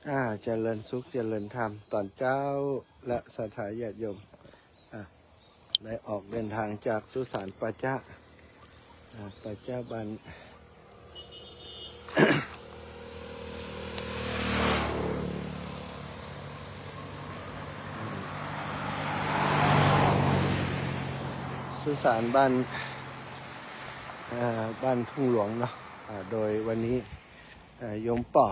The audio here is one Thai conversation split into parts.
เจริญสุขเจริญธรรมตอนเจ้าและสถาญาติโยมได้ออกเดินทางจากสุสานปัจจะปัจจะบัน สุสานบ้านทุ่งหลวงเนาะโดยวันนี้โยมป่อ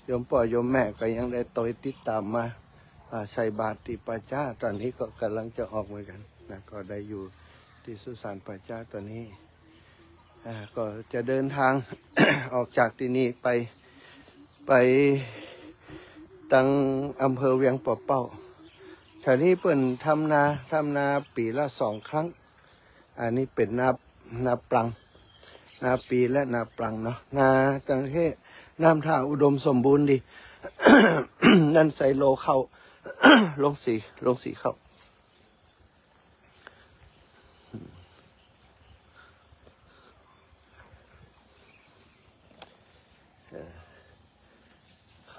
โยมแม่ก็ยังได้ตอยติดตามมาใส่บาตรที่ปัจจะตอนนี้ก็กำลังจะออกเหมือนกันนะก็ได้อยู่ที่สุสานปัจจะตอนนี้ก็จะเดินทาง ออกจากที่นี่ไปตังอำเภอเวียงป่อเป้าแถวนี้เปิ่นทำนาปีละ2 ครั้งอันนี้เป็นนาปลังนาปีและนาปลังเนาะนาจังเทน้ำท่าอุดมสมบูรณ์ดี นั่นใส่โลเข้า ลงสีเข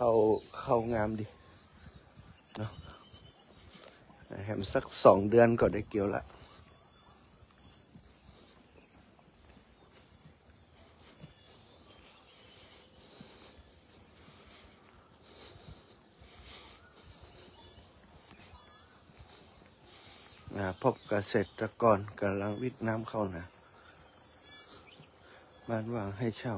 ้าเข้างามดีเนาะแฮมสัก2 เดือนก็ได้เกี่ยวละพบเกษตรกรกำลังวิทน้ำเข้านะบ้านว่างให้เช่า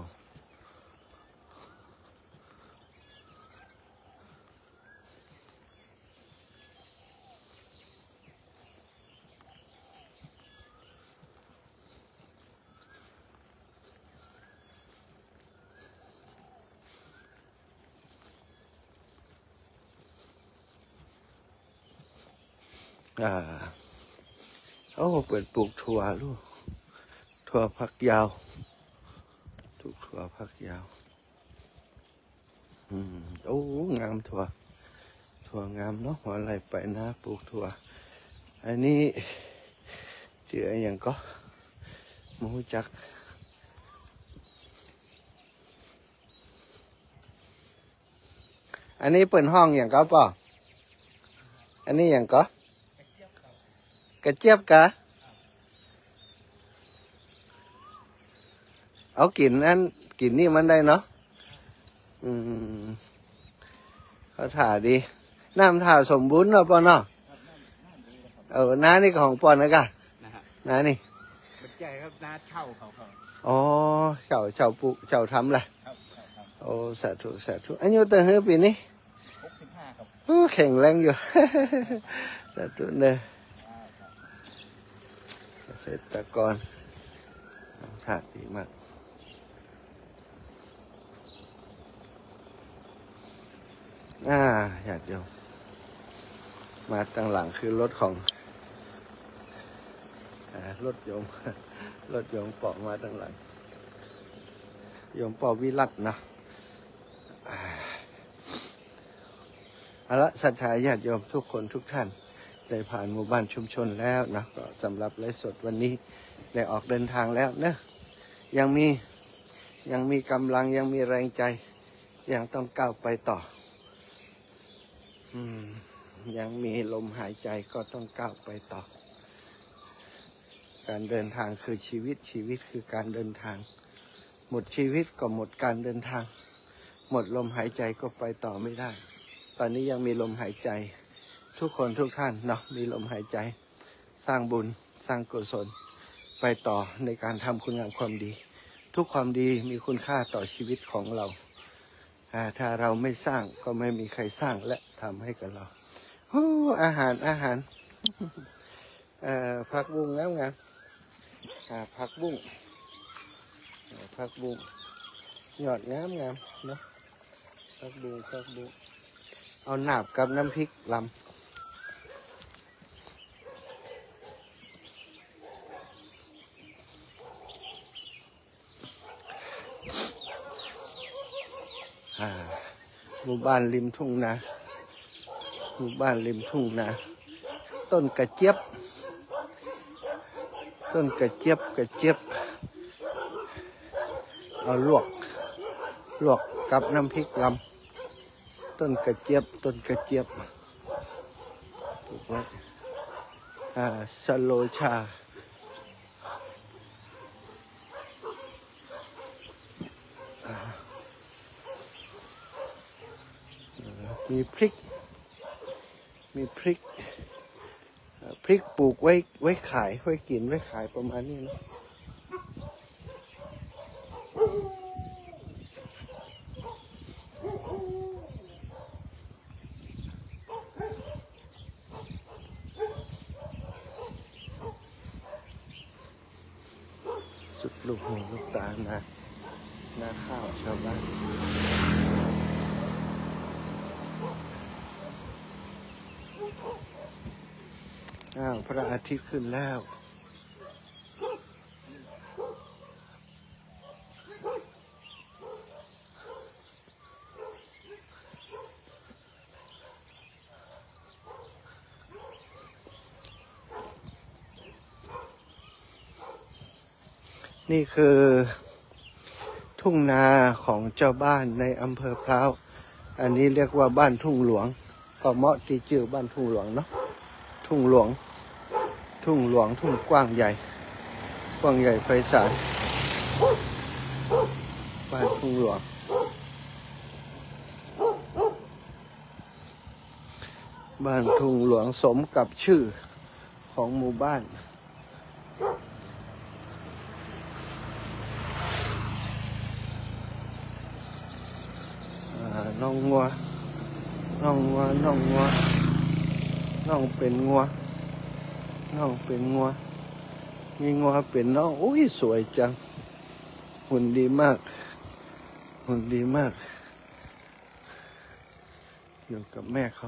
เปิดปลูกถั่วลูกถั่วผักยาวปลูกถั่วผักยาวงามถั่วงามเนาะหัวไหลไปนะปลูกถั่วอันนี้เจืออย่างก็มูจักอันนี้เปิดห้องอย่างก็ป่ะอันนี้อย่างก็กระเจี๊ยบกะเอากินนี่มันได้เนาะเขาถ่าดีน้ำถ่าสมบูรณ์เนาะปอนเนาะน้านี่ของปอนนะกะน้านี่เป็นใจครับน้าเช่าเขาอ๋อเช่าปลูกเช่าทำแหละโอ้สาธุอายุตั้งเท่าปีนี้65ครับแข็งแรงอยู่ สาธุเนอะเกษตรกรชาติดีมากอยากโยมมาตั้งหลังคือรถของรถโยมปอกมาตั้งหลังโยมปอวิรัตนะเอาละศรัทธาญาติโยมทุกคนทุกท่านได้ผ่านหมู่บ้านชุมชนแล้วนะก็สำหรับไลฟ์สดวันนี้ได้ออกเดินทางแล้วนะยังมีกำลังยังมีแรงใจยังต้องก้าวไปต่อยังมีลมหายใจก็ต้องก้าวไปต่อการเดินทางคือชีวิตคือการเดินทางหมดชีวิตก็หมดการเดินทางหมดลมหายใจก็ไปต่อไม่ได้ตอนนี้ยังมีลมหายใจทุกคนทุกท่านเนาะมีลมหายใจสร้างบุญสร้างกุศลไปต่อในการทำคุณงามความดีทุกความดีมีคุณค่าต่อชีวิตของเราถ้าเราไม่สร้างก็ไม่มีใครสร้างและทำให้กับเราอาหารผักบุ้งงามผักบุ้งยอดงามเนาะผักบุ้งเอาหนาบกับน้ำพริกลำหมู่บ้านริมทุ่งนาต้นกระเจี๊ยบเอาลวกกับน้ำพริกลำ ต้นกระเจี๊ยบปลูกไว้สโลชามีพริกปลูกไว้ขายไว้กินไว้ขายประมาณนี้เนาะสุดลูกหูลูกตานาข้าวชาวบ้านพระอาทิตย์ขึ้นแล้วนี่คือทุ่งนาของเจ้าบ้านในอำเภอพร้าวอันนี้เรียกว่าบ้านทุ่งหลวงก็เหมาะที่ชื่อบ้านทุ่งหลวงเนาะทุ่งหลวงทุ่งกว้างใหญ่ไพศาลบ้านทุ่งหลวงสมกับชื่อของหมู่บ้านน้องงัวน้องเป็นงัวมีงัวเป็นน้องอุ้ยสวยจังหุ่นดีมากอยู่กับแม่เขา